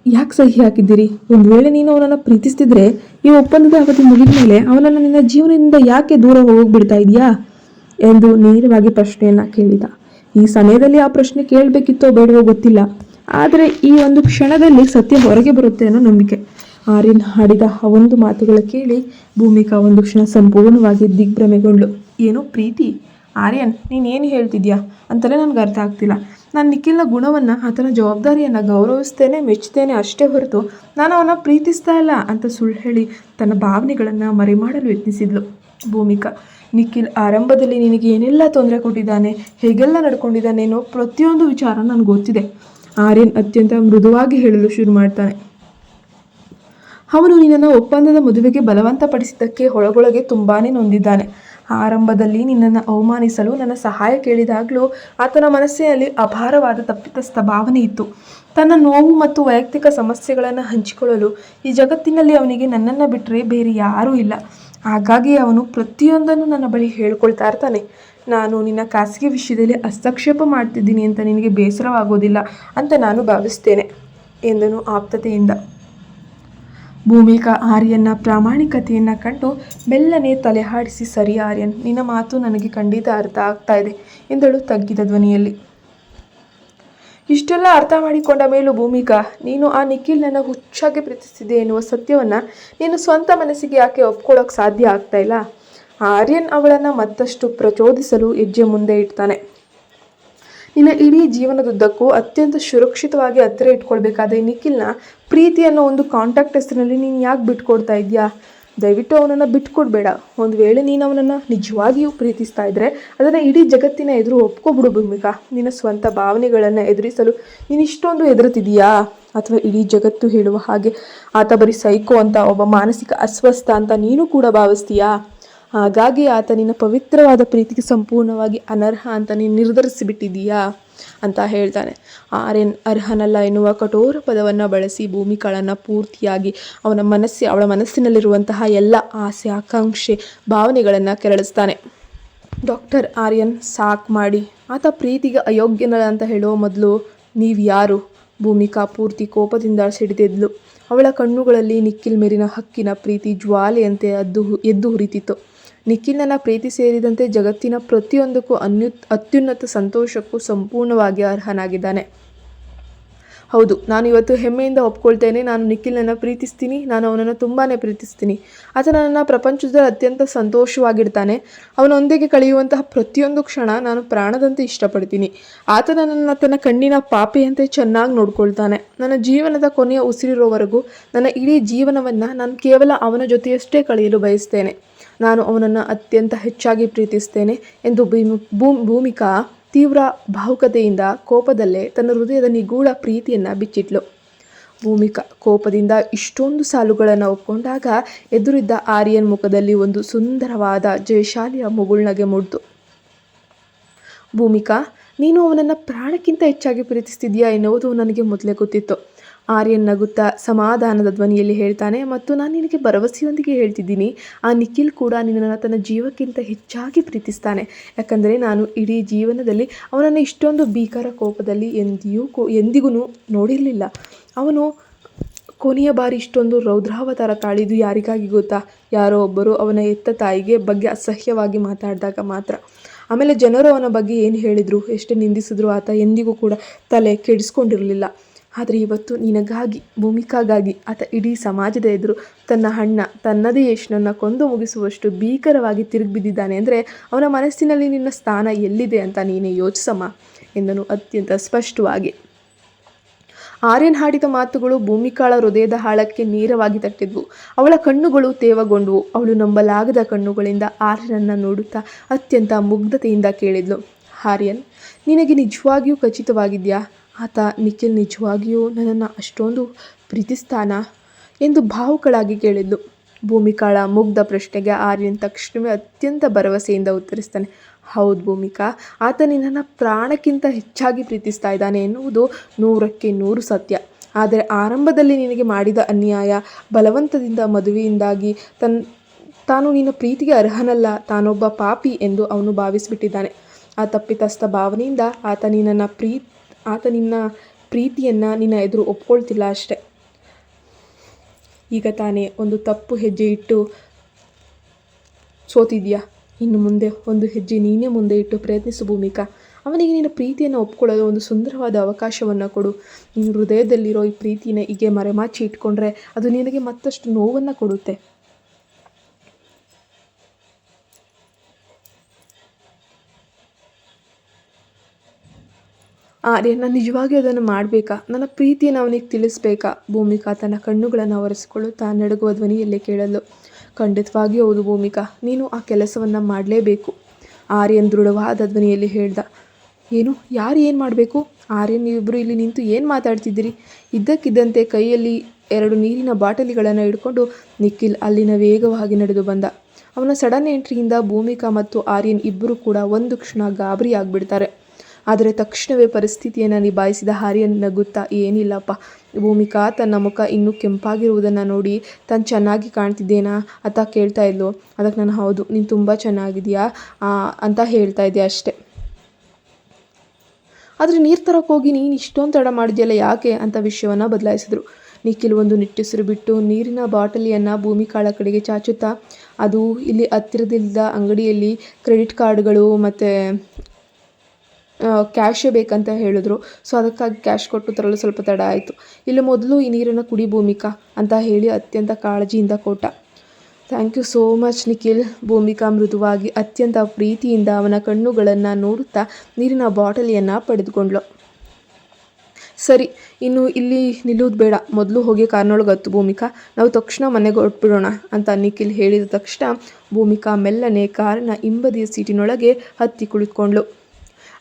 ಯಾಕೆ ಸಹಿ ಹಾಕಿದ್ದೀರಿ? ಒಂದು ವೇಳೆ ನೀನು ಅವನನ್ನು ಪ್ರೀತಿಸ್ತಿದ್ರೆ ಈ ಒಪ್ಪಂದದ ಅವಧಿ ಮುಗಿದ ಮೇಲೆ ಅವನನ್ನು ನಿನ್ನ ಜೀವನದಿಂದ ಯಾಕೆ ದೂರ ಹೋಗ್ಬಿಡ್ತಾ ಇದೆಯಾ ಎಂದು ನೇರವಾಗಿ ಪ್ರಶ್ನೆಯನ್ನು ಕೇಳಿದ. ಈ ಸಮಯದಲ್ಲಿ ಆ ಪ್ರಶ್ನೆ ಕೇಳಬೇಕಿತ್ತೋ ಬೇಡವೋ ಗೊತ್ತಿಲ್ಲ, ಆದರೆ ಈ ಒಂದು ಕ್ಷಣದಲ್ಲಿ ಸತ್ಯ ಹೊರಗೆ ಬರುತ್ತೆ ಅನ್ನೋ ನಂಬಿಕೆ. ಆರ್ಯನ್ ಹಾಡಿದ ಆ ಒಂದು ಮಾತುಗಳ ಕೇಳಿ ಭೂಮಿಕಾ ಒಂದು ಕ್ಷಣ ಸಂಪೂರ್ಣವಾಗಿ ದಿಗ್ಭ್ರಮೆಗೊಂಡ್ಳು. ಏನೋ ಪ್ರೀತಿ? ಆರ್ಯನ್, ನೀನೇನು ಹೇಳ್ತಿದ್ಯಾ ಅಂತಲೇ ನನಗೆ ಅರ್ಥ ಆಗ್ತಿಲ್ಲ. ನಾನು ನಿಖಿಲ್ನ ಗುಣವನ್ನು, ಆತನ ಜವಾಬ್ದಾರಿಯನ್ನು ಗೌರವಿಸ್ತೇನೆ, ಮೆಚ್ಚುತ್ತೇನೆ ಅಷ್ಟೇ ಹೊರತು ನಾನು ಅವನ ಪ್ರೀತಿಸ್ತಾ ಇಲ್ಲ ಅಂತ ಸುಳ್ಳು ಹೇಳಿ ತನ್ನ ಭಾವನೆಗಳನ್ನು ಮರೆಮಾಡಲು ಯತ್ನಿಸಿದ್ಲು ಭೂಮಿಕಾ. ನಿಖಿಲ್ ಆರಂಭದಲ್ಲಿ ನಿನಗೆ ಏನೆಲ್ಲ ತೊಂದರೆ ಕೊಟ್ಟಿದ್ದಾನೆ, ಹೇಗೆಲ್ಲ ನಡ್ಕೊಂಡಿದ್ದಾನೆ ಅನ್ನೋ ಪ್ರತಿಯೊಂದು ವಿಚಾರ ನನಗೆ ಗೊತ್ತಿದೆ. ಆರ್ಯನ್ ಅತ್ಯಂತ ಮೃದುವಾಗಿ ಹೇಳಲು ಶುರು ಮಾಡ್ತಾನೆ. ಅವನು ನಿನ್ನನ್ನು ಒಪ್ಪಂದದ ಮದುವೆಗೆ ಬಲವಂತಪಡಿಸಿದ್ದಕ್ಕೆ ಒಳಗೊಳಗೆ ತುಂಬಾ ನೊಂದಿದ್ದಾನೆ. ಆರಂಭದಲ್ಲಿ ನಿನ್ನನ್ನು ಅವಮಾನಿಸಲು ನನ್ನ ಸಹಾಯ ಕೇಳಿದಾಗಲೂ ಆತನ ಮನಸ್ಸಿನಲ್ಲಿ ಅಪಾರವಾದ ತಪ್ಪಿತಸ್ಥ ಭಾವನೆ ಇತ್ತು. ತನ್ನ ನೋವು ಮತ್ತು ವೈಯಕ್ತಿಕ ಸಮಸ್ಯೆಗಳನ್ನು ಹಂಚಿಕೊಳ್ಳಲು ಈ ಜಗತ್ತಿನಲ್ಲಿ ಅವನಿಗೆ ನನ್ನನ್ನು ಬಿಟ್ಟರೆ ಬೇರೆ ಯಾರೂ ಇಲ್ಲ. ಹಾಗಾಗಿ ಅವನು ಪ್ರತಿಯೊಂದನ್ನು ನನ್ನ ಬಳಿ ಹೇಳ್ಕೊಳ್ತಾ ಇರ್ತಾನೆ. ನಾನು ನಿನ್ನ ಖಾಸಗಿ ವಿಷಯದಲ್ಲಿ ಹಸ್ತಕ್ಷೇಪ ಮಾಡ್ತಿದ್ದೀನಿ ಅಂತ ನಿನಗೆ ಬೇಸರವಾಗೋದಿಲ್ಲ ಅಂತ ನಾನು ಭಾವಿಸ್ತೇನೆ ಎಂದನು ಆಪ್ತತೆಯಿಂದ. ಭೂಮಿಕಾ ಆರ್ಯನ್ನ ಪ್ರಾಮಾಣಿಕತೆಯನ್ನು ಕಂಡು ಮೆಲ್ಲನೆ ತಲೆ ಹಾಡಿಸಿ, ಸರಿ ಆರ್ಯನ್, ನಿನ್ನ ಮಾತು ನನಗೆ ಖಂಡಿತ ಅರ್ಥ ಆಗ್ತಾ ಇದೆ ಎಂದಳು ತಗ್ಗಿದ ಧ್ವನಿಯಲ್ಲಿ. ಇಷ್ಟೆಲ್ಲ ಅರ್ಥ ಮಾಡಿಕೊಂಡ ಮೇಲೂ ಭೂಮಿಕಾ, ನೀನು ಆ ನಿಖಿಲ್ನನ್ನು ಹುಚ್ಚಾಗಿ ಪ್ರೀತಿಸಿದೆ ಎನ್ನುವ ಸತ್ಯವನ್ನು ನೀನು ಸ್ವಂತ ಮನಸ್ಸಿಗೆ ಯಾಕೆ ಒಪ್ಕೊಳ್ಳೋಕೆ ಸಾಧ್ಯ ಆಗ್ತಾ ಇಲ್ಲ? ಆರ್ಯನ್ ಅವಳನ್ನು ಮತ್ತಷ್ಟು ಪ್ರಚೋದಿಸಲು ಹೆಜ್ಜೆ ಮುಂದೆ ಇಡ್ತಾನೆ. ನಿನ್ನ ಇಡೀ ಜೀವನದುದ್ದಕ್ಕೂ ಅತ್ಯಂತ ಸುರಕ್ಷಿತವಾಗಿ ಹತ್ತಿರ ಇಟ್ಕೊಳ್ಬೇಕಾದ ಈ ನಿಖಿಲ್ನ ಪ್ರೀತಿ ಅನ್ನೋ ಒಂದು ಕಾಂಟ್ಯಾಕ್ಟ್ ಹೆಸರಿನಲ್ಲಿ ನೀನು ಯಾಕೆ ಬಿಟ್ಕೊಡ್ತಾ ಇದೆಯಾ? ದಯವಿಟ್ಟು ಅವನನ್ನು ಬಿಟ್ಕೊಡ್ಬೇಡ. ಒಂದು ವೇಳೆ ನೀನು ಅವನನ್ನು ನಿಜವಾಗಿಯೂ ಪ್ರೀತಿಸ್ತಾ ಇದ್ದರೆ ಅದನ್ನು ಇಡೀ ಜಗತ್ತಿನ ಎದುರು ಒಪ್ಕೊಬಿಡು ಭೂಮಿಕಾ. ನಿನ್ನ ಸ್ವಂತ ಭಾವನೆಗಳನ್ನು ಎದುರಿಸಲು ನೀನು ಇಷ್ಟೊಂದು ಹೆದರುತ್ತಿದೆಯಾ? ಅಥವಾ ಇಡೀ ಜಗತ್ತು ಹೇಳುವ ಹಾಗೆ ಆತ ಬರೀ ಸೈಕೋ ಅಂತ, ಒಬ್ಬ ಮಾನಸಿಕ ಅಸ್ವಸ್ಥ ಅಂತ ನೀನು ಕೂಡ ಭಾವಿಸ್ತೀಯಾ? ಹಾಗಾಗಿ ಆತ ನಿನ್ನ ಪವಿತ್ರವಾದ ಪ್ರೀತಿಗೆ ಸಂಪೂರ್ಣವಾಗಿ ಅನರ್ಹ ಅಂತ ನೀನು ನಿರ್ಧರಿಸಿಬಿಟ್ಟಿದೀಯಾ ಅಂತ ಹೇಳ್ತಾನೆ. ಆರ್ಯನ್ ಅರ್ಹನಲ್ಲ ಎನ್ನುವ ಕಠೋರ ಪದವನ್ನು ಬಳಸಿ ಭೂಮಿಕಾಳನ್ನು ಪೂರ್ತಿಯಾಗಿ ಅವಳ ಮನಸ್ಸಿನಲ್ಲಿರುವಂತಹ ಎಲ್ಲ ಆಸೆ, ಆಕಾಂಕ್ಷೆ, ಭಾವನೆಗಳನ್ನು ಕೆರಳಿಸ್ತಾನೆ. ಡಾಕ್ಟರ್ ಆರ್ಯನ್ ಸಾಕ್ ಮಾಡಿ, ಆತ ಪ್ರೀತಿಗೆ ಅಯೋಗ್ಯನಲ್ಲ ಅಂತ ಹೇಳೋ ಮೊದಲು ನೀವು ಯಾರು? ಭೂಮಿಕಾ ಪೂರ್ತಿ ಕೋಪದಿಂದ ಸಿಡಿದೆದ್ಲು. ಅವಳ ಕಣ್ಣುಗಳಲ್ಲಿ ನಿಖಿಲ್ ಮೇಲಿನ ಹಕ್ಕಿನ ಪ್ರೀತಿ ಜ್ವಾಲೆಯಂತೆ ಎದ್ದು ಹುರಿತಿತ್ತು. ನಿಖಿಲ್ನ ಪ್ರೀತಿ ಸೇರಿದಂತೆ ಜಗತ್ತಿನ ಪ್ರತಿಯೊಂದಕ್ಕೂ ಅತ್ಯುನ್ನತ ಸಂತೋಷಕ್ಕೂ ಸಂಪೂರ್ಣವಾಗಿ ಅರ್ಹನಾಗಿದ್ದಾನೆ. ಹೌದು, ನಾನು ಇವತ್ತು ಹೆಮ್ಮೆಯಿಂದ ಒಪ್ಕೊಳ್ತೇನೆ. ನಾನು ನಿಖಿಲ್ನನ್ನು ಪ್ರೀತಿಸ್ತೀನಿ. ನಾನು ಅವನನ್ನು ತುಂಬಾ ಪ್ರೀತಿಸ್ತೀನಿ. ಆತ ನನ್ನನ್ನು ಪ್ರಪಂಚದಲ್ಲಿ ಅತ್ಯಂತ ಸಂತೋಷವಾಗಿರ್ತಾನೆ. ಅವನೊಂದಿಗೆ ಕಳೆಯುವಂತಹ ಪ್ರತಿಯೊಂದು ಕ್ಷಣ ನಾನು ಪ್ರಾಣದಂತೆ ಇಷ್ಟಪಡ್ತೀನಿ. ಆತ ನನ್ನನ್ನು ತನ್ನ ಕಣ್ಣಿನ ಪಾಪೆಯಂತೆ ಚೆನ್ನಾಗಿ ನೋಡ್ಕೊಳ್ತಾನೆ. ನನ್ನ ಜೀವನದ ಕೊನೆಯ ಉಸಿರಿರೋವರೆಗೂ ನನ್ನ ಇಡೀ ಜೀವನವನ್ನು ನಾನು ಕೇವಲ ಅವನ ಜೊತೆಯಷ್ಟೇ ಕಳೆಯಲು ಬಯಸ್ತೇನೆ. ನಾನು ಅವನನ್ನು ಅತ್ಯಂತ ಹೆಚ್ಚಾಗಿ ಪ್ರೀತಿಸ್ತೇನೆ ಎಂದು ಭೂಮಿಕಾ ತೀವ್ರ ಭಾವುಕತೆಯಿಂದ ಕೋಪದಲ್ಲೇ ತನ್ನ ಹೃದಯದ ನಿಗೂಢ ಪ್ರೀತಿಯನ್ನು ಬಿಚ್ಚಿಟ್ಲು. ಭೂಮಿಕಾ ಕೋಪದಿಂದ ಇಷ್ಟೊಂದು ಸಾಲುಗಳನ್ನು ಒಪ್ಕೊಂಡಾಗ ಎದುರಿದ್ದ ಆರ್ಯನ್ ಮುಖದಲ್ಲಿ ಒಂದು ಸುಂದರವಾದ ಜಯಶಾಲಿಯ ಮುಗುಳ್ನಗೆ ಮೂಡಿತು. ಭೂಮಿಕಾ, ನೀನು ಅವನನ್ನು ಪ್ರಾಣಕ್ಕಿಂತ ಹೆಚ್ಚಾಗಿ ಪ್ರೀತಿಸ್ತಿದೀಯಾ ಎನ್ನುವುದು ನನಗೆ ಮೊದಲೇ ಗೊತ್ತಿತ್ತು. ಆರ್ಯನ್ ನಗುತ್ತಾ ಸಮಾಧಾನದ ಧ್ವನಿಯಲ್ಲಿ ಹೇಳ್ತಾನೆ. ಮತ್ತು ನಾನು ನಿನಗೆ ಭರವಸೆಯೊಂದಿಗೆ ಹೇಳ್ತಿದ್ದೀನಿ, ಆ ನಿಖಿಲ್ ಕೂಡ ನಿನ್ನನ್ನು ತನ್ನ ಜೀವಕ್ಕಿಂತ ಹೆಚ್ಚಾಗಿ ಪ್ರೀತಿಸ್ತಾನೆ. ಯಾಕಂದರೆ ನಾನು ಇಡೀ ಜೀವನದಲ್ಲಿ ಅವನನ್ನು ಇಷ್ಟೊಂದು ಭೀಕರ ಕೋಪದಲ್ಲಿ ಎಂದಿಗೂ ನೋಡಿರಲಿಲ್ಲ. ಅವನು ಕೊನೆಯ ಬಾರಿ ಇಷ್ಟೊಂದು ರೌದ್ರಾವತಾರ ತಾಳಿದ್ದು ಯಾರಿಗಾಗಿ ಗೊತ್ತಾ? ಯಾರೋ ಒಬ್ಬರು ಅವನ ಹೆತ್ತ ತಾಯಿಗೆ ಬಗ್ಗೆ ಅಸಹ್ಯವಾಗಿ ಮಾತಾಡಿದಾಗ ಮಾತ್ರ. ಆಮೇಲೆ ಜನರು ಅವನ ಬಗ್ಗೆ ಏನು ಹೇಳಿದರು, ಎಷ್ಟೇ ನಿಂದಿಸಿದ್ರು ಆತ ಎಂದಿಗೂ ಕೂಡ ತಲೆ ಕೆಡಿಸ್ಕೊಂಡಿರಲಿಲ್ಲ. ಆದರೆ ಇವತ್ತು ನಿನಗಾಗಿ, ಭೂಮಿಕಾಗಾಗಿ ಆತ ಇಡೀ ಸಮಾಜದ ಎದುರು ತನ್ನ ಅಣ್ಣ ತನ್ನದೇ ಯಶ್ನನ್ನು ಕೊಂದು ಮುಗಿಸುವಷ್ಟು ಭೀಕರವಾಗಿ ತಿರುಗಿಬಿದ್ದಿದ್ದಾನೆ ಅಂದರೆ ಅವನ ಮನಸ್ಸಿನಲ್ಲಿ ನಿನ್ನ ಸ್ಥಾನ ಎಲ್ಲಿದೆ ಅಂತ ನೀನೇ ಯೋಚಿಸಮ್ಮ ಎಂದನು ಅತ್ಯಂತ ಸ್ಪಷ್ಟವಾಗಿ. ಆರ್ಯನ್ ಹಾಡಿದ ಮಾತುಗಳು ಭೂಮಿಕಾಳ ಹೃದಯದ ಆಳಕ್ಕೆ ನೇರವಾಗಿ ತಟ್ಟಿದ್ವು. ಅವಳ ಕಣ್ಣುಗಳು ತೇವಗೊಂಡವು. ಅವಳು ನಂಬಲಾಗದ ಕಣ್ಣುಗಳಿಂದ ಆರ್ಯನನ್ನು ನೋಡುತ್ತಾ ಅತ್ಯಂತ ಮುಗ್ಧತೆಯಿಂದ ಕೇಳಿದ್ಲು, ಆರ್ಯನ್, ನಿನಗೆ ನಿಜವಾಗಿಯೂ ಖಚಿತವಾಗಿದೆಯಾ ಆತ ನಿಖಿಲ್ ನಿಜವಾಗಿಯೂ ನನ್ನನ್ನು ಅಷ್ಟೊಂದು ಪ್ರೀತಿಸ್ತಾನಾ ಎಂದು ಭಾವುಕಳಾಗಿ ಕೇಳಿದ್ಲು. ಭೂಮಿಕಾಳ ಮುಗ್ಧ ಪ್ರಶ್ನೆಗೆ ಆರ್ಯನ್ ತಕ್ಷಣವೇ ಅತ್ಯಂತ ಭರವಸೆಯಿಂದ ಉತ್ತರಿಸ್ತಾನೆ, ಹೌದು ಭೂಮಿಕಾ, ಆತ ನಿನ್ನನ್ನು ಪ್ರಾಣಕ್ಕಿಂತ ಹೆಚ್ಚಾಗಿ ಪ್ರೀತಿಸ್ತಾ ಇದ್ದಾನೆ ಎನ್ನುವುದು 100ಕ್ಕೆ 100 ಸತ್ಯ. ಆದರೆ ಆರಂಭದಲ್ಲಿ ನಿನಗೆ ಮಾಡಿದ ಅನ್ಯಾಯ, ಬಲವಂತದಿಂದ ಮದುವೆಯಿಂದಾಗಿ ತಾನು ನಿನ್ನ ಪ್ರೀತಿಗೆ ಅರ್ಹನಲ್ಲ, ತಾನೊಬ್ಬ ಪಾಪಿ ಎಂದು ಅವನು ಭಾವಿಸಿಬಿಟ್ಟಿದ್ದಾನೆ. ಆ ತಪ್ಪಿತಸ್ಥ ಭಾವನೆಯಿಂದ ಆತ ನಿನ್ನ ಪ್ರೀತಿಯನ್ನು ನಿನ್ನ ಎದುರು ಒಪ್ಕೊಳ್ತಿಲ್ಲ ಅಷ್ಟೆ. ಈಗ ತಾನೇ ಒಂದು ತಪ್ಪು ಹೆಜ್ಜೆ ಇಟ್ಟು ಸೋತಿದ್ಯಾ. ಇನ್ನು ಮುಂದೆ ಒಂದು ಹೆಜ್ಜೆ ನೀನೇ ಮುಂದೆ ಇಟ್ಟು ಪ್ರಯತ್ನಿಸು ಭೂಮಿಕಾ. ಅವನಿಗೆ ನಿನ್ನ ಪ್ರೀತಿಯನ್ನು ಒಪ್ಕೊಳ್ಳಲು ಒಂದು ಸುಂದರವಾದ ಅವಕಾಶವನ್ನು ಕೊಡು. ನೀನು ಹೃದಯದಲ್ಲಿರೋ ಈ ಪ್ರೀತಿನ ಹೀಗೆ ಮರೆಮಾಚಿ ಇಟ್ಕೊಂಡ್ರೆ ಅದು ನಿನಗೆ ಮತ್ತಷ್ಟು ನೋವನ್ನು ಕೊಡುತ್ತೆ. ಆರ್ಯನ್, ನಾನು ನಿಜವಾಗಿ ಅದನ್ನು ಮಾಡಬೇಕಾ? ನನ್ನ ಪ್ರೀತಿಯನ್ನು ಅವನಿಗೆ ತಿಳಿಸ್ಬೇಕಾ? ಭೂಮಿಕಾ ತನ್ನ ಕಣ್ಣುಗಳನ್ನು ಒರೆಸಿಕೊಳ್ಳುತ್ತಾ ನಡುಗುವ ಧ್ವನಿಯಲ್ಲೇ ಕೇಳಲು. ಖಂಡಿತವಾಗಿಯೂ ಹೌದು ಭೂಮಿಕಾ, ನೀನು ಆ ಕೆಲಸವನ್ನು ಮಾಡಲೇಬೇಕು, ಆರ್ಯನ್ ದೃಢವಾದ ಧ್ವನಿಯಲ್ಲಿ ಹೇಳ್ದ. ಯಾರು ಏನು ಮಾಡಬೇಕು? ಆರ್ಯನ್, ನೀವಿಬ್ಬರು ಇಲ್ಲಿ ನಿಂತು ಏನು ಮಾತಾಡ್ತಿದ್ದೀರಿ? ಇದ್ದಕ್ಕಿದ್ದಂತೆ ಕೈಯಲ್ಲಿ 2 ನೀರಿನ ಬಾಟಲಿಗಳನ್ನು ಹಿಡ್ಕೊಂಡು ನಿಖಿಲ್ ಅಲ್ಲಿನ ವೇಗವಾಗಿ ನಡೆದು ಬಂದ. ಅವನ ಸಡನ್ ಎಂಟ್ರಿಯಿಂದ ಭೂಮಿಕಾ ಮತ್ತು ಆರ್ಯನ್ ಇಬ್ಬರು ಕೂಡ ಒಂದು ಕ್ಷಣ ಗಾಬರಿ ಆಗಿಬಿಡ್ತಾರೆ. ಆದರೆ ತಕ್ಷಣವೇ ಪರಿಸ್ಥಿತಿಯನ್ನು ನಿಭಾಯಿಸಿದ ಆರ್ಯನ್ ನಗುತ್ತಾ, ಏನಿಲ್ಲಪ್ಪ. ಭೂಮಿಕಾ ತನ್ನ ಮುಖ ಇನ್ನೂ ಕೆಂಪಾಗಿರುವುದನ್ನು ನೋಡಿ, ತಾನು ಚೆನ್ನಾಗಿ ಕಾಣ್ತಿದ್ದೇನಾ ಅಂತ ಕೇಳ್ತಾ ಇದ್ಲು. ಅದಕ್ಕೆ ನಾನು ಹೌದು, ನೀನು ತುಂಬ ಚೆನ್ನಾಗಿದೆಯಾ ಅಂತ ಹೇಳ್ತಾ ಇದ್ದೆ ಅಷ್ಟೆ. ಆದರೆ ನೀರು ತರೋಕೆ ಹೋಗಿ ನೀನು ಇಷ್ಟೊಂದು ತಡ ಮಾಡಿದೆಯಲ್ಲ ಯಾಕೆ ಅಂತ ವಿಷಯವನ್ನು ಬದಲಾಯಿಸಿದ್ರು. ನಿಖಿಲ್ ಒಂದು ನಿಟ್ಟುಸಿರು ಬಿಟ್ಟು ನೀರಿನ ಬಾಟಲಿಯನ್ನು ಭೂಮಿಕಾಳ ಕಡೆಗೆ ಚಾಚುತ್ತಾ, ಅದು ಇಲ್ಲಿ ಹತ್ತಿರದಿಲ್ಲದ ಅಂಗಡಿಯಲ್ಲಿ ಕ್ರೆಡಿಟ್ ಕಾರ್ಡ್ಗಳು ಮತ್ತು ಕ್ಯಾಶ್ ಬೇಕಂತ ಹೇಳಿದ್ರು. ಸೊ ಅದಕ್ಕಾಗಿ ಕ್ಯಾಶ್ ಕೊಟ್ಟು ತರಲು ಸ್ವಲ್ಪ ತಡ ಆಯಿತು. ಇಲ್ಲಿ ಮೊದಲು ಈ ನೀರನ್ನು ಕುಡಿ ಭೂಮಿಕಾ ಅಂತ ಹೇಳಿ ಅತ್ಯಂತ ಕಾಳಜಿಯಿಂದ ಕೊಟ್ಟ. Thank you so much Nikhil. Bhoomika ಮೃದುವಾಗಿ ಅತ್ಯಂತ ಪ್ರೀತಿಯಿಂದ ಅವನ ಕಣ್ಣುಗಳನ್ನು ನೋಡುತ್ತಾ ನೀರಿನ ಬಾಟಲಿಯನ್ನು ಪಡೆದುಕೊಂಡ್ಳು. ಸರಿ, ಇನ್ನು ಇಲ್ಲಿ ನಿಲ್ಲುವುದು ಬೇಡ, ಮೊದಲು ಹೋಗಿ ಕಾರ್ನೊಳಗೆ ಹತ್ತು ಭೂಮಿಕಾ, ನಾವು ತಕ್ಷಣ ಮನೆಗೆ ಹೊರಟ್ಬಿಡೋಣ ಅಂತ ನಿಖಿಲ್ ಹೇಳಿದ ತಕ್ಷಣ ಭೂಮಿಕಾ ಮೆಲ್ಲನೆ ಕಾರಿನ ಹಿಂಬದಿಯ ಸೀಟಿನೊಳಗೆ ಹತ್ತಿ ಕುಳಿತುಕೊಂಡ್ಳು.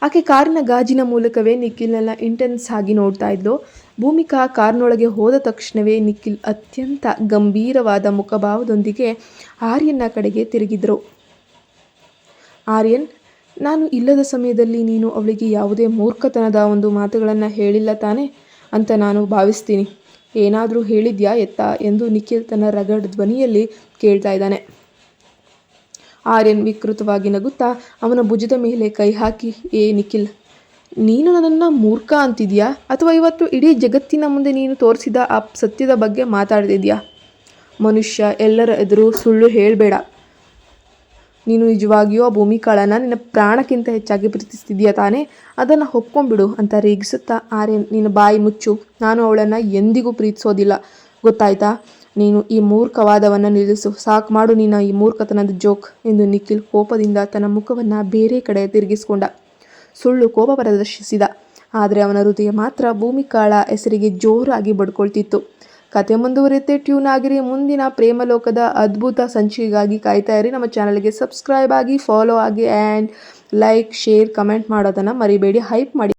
ಆಕೆ ಕಾರಿನ ಗಾಜಿನ ಮೂಲಕವೇ ನಿಖಿಲ್ನೆಲ್ಲ ಇಂಟೆನ್ಸ್ ಆಗಿ ನೋಡ್ತಾ ಇದ್ಲು. ಭೂಮಿಕಾ ಕಾರ್ನೊಳಗೆ ಹೋದ ತಕ್ಷಣವೇ ನಿಖಿಲ್ ಅತ್ಯಂತ ಗಂಭೀರವಾದ ಮುಖಭಾವದೊಂದಿಗೆ ಆರ್ಯನ್ನ ಕಡೆಗೆ ತಿರುಗಿದ್ರು. ಆರ್ಯನ್, ನಾನು ಇಲ್ಲದ ಸಮಯದಲ್ಲಿ ನೀನು ಅವಳಿಗೆ ಯಾವುದೇ ಮೂರ್ಖತನದ ಒಂದು ಮಾತುಗಳನ್ನು ಹೇಳಿಲ್ಲ ತಾನೆ ಅಂತ ನಾನು ಭಾವಿಸ್ತೀನಿ. ಏನಾದರೂ ಹೇಳಿದ್ಯಾ ಎತ್ತಾ ಎಂದು ನಿಖಿಲ್ ತನ್ನ ರಗಡ್ ಧ್ವನಿಯಲ್ಲಿ ಕೇಳ್ತಾ ಇದ್ದಾನೆ. ಆರ್ಯನ್ ವಿಕೃತವಾಗಿ ನಗುತ್ತಾ ಅವನ ಭುಜದ ಮೇಲೆ ಕೈ ಹಾಕಿ, ಏ ನಿಖಿಲ್, ನೀನು ನನ್ನನ್ನು ಮೂರ್ಖ ಅಂತಿದ್ಯಾ ಅಥವಾ ಇವತ್ತು ಇಡೀ ಜಗತ್ತಿನ ಮುಂದೆ ನೀನು ತೋರಿಸಿದ ಆ ಸತ್ಯದ ಬಗ್ಗೆ ಮಾತಾಡ್ತಿದ್ಯಾ? ಮನುಷ್ಯ ಎಲ್ಲರ ಎದುರು ಸುಳ್ಳು ಹೇಳಬೇಡ. ನೀನು ನಿಜವಾಗಿಯೂ ಆ ಭೂಮಿಕಾಳನ್ನು ನಿನ್ನ ಪ್ರಾಣಕ್ಕಿಂತ ಹೆಚ್ಚಾಗಿ ಪ್ರೀತಿಸ್ತಿದೀಯ ತಾನೇ, ಅದನ್ನು ಒಪ್ಕೊಂಡ್ಬಿಡು ಅಂತ ರೇಗಿಸುತ್ತಾ ಆರ್ಯನ್, ನೀನು ಬಾಯಿ ಮುಚ್ಚು, ನಾನು ಅವಳನ್ನು ಎಂದಿಗೂ ಪ್ರೀತಿಸೋದಿಲ್ಲ, ಗೊತ್ತಾಯ್ತಾ? ನೀನು ಈ ಮೂರ್ಖವಾದವನ್ನು ನಿಲ್ಲಿಸು, ಸಾಕು ಮಾಡು ನಿನ್ನ ಈ ಮೂರ್ಖತನದ ಜೋಕ್ ಎಂದು ನಿಖಿಲ್ ಕೋಪದಿಂದ ತನ್ನ ಮುಖವನ್ನು ಬೇರೆ ಕಡೆ ತಿರುಗಿಸಿಕೊಂಡ. ಸುಳ್ಳು ಕೋಪ ಪ್ರದರ್ಶಿಸಿದ, ಆದರೆ ಅವನ ಹೃದಯ ಮಾತ್ರ ಭೂಮಿಕಾಳ ಹೆಸರಿಗೆ ಜೋರಾಗಿ ಬಡ್ಕೊಳ್ತಿತ್ತು. ಕತೆ ಮುಂದುವರಿಯುತ್ತೆ. ಟ್ಯೂನ್ ಆಗಿರಿ. ಮುಂದಿನ ಪ್ರೇಮಲೋಕದ ಅದ್ಭುತ ಸಂಚಿಕೆಗಾಗಿ ಕಾಯ್ತಾ ಇರಿ. ನಮ್ಮ ಚಾನಲ್ಗೆ ಸಬ್ಸ್ಕ್ರೈಬ್ ಆಗಿ, ಫಾಲೋ ಆಗಿ ಆ್ಯಂಡ್ ಲೈಕ್, ಶೇರ್, ಕಮೆಂಟ್ ಮಾಡೋದನ್ನು ಮರಿಬೇಡಿ. ಹೈಪ್ ಮಾಡಿ.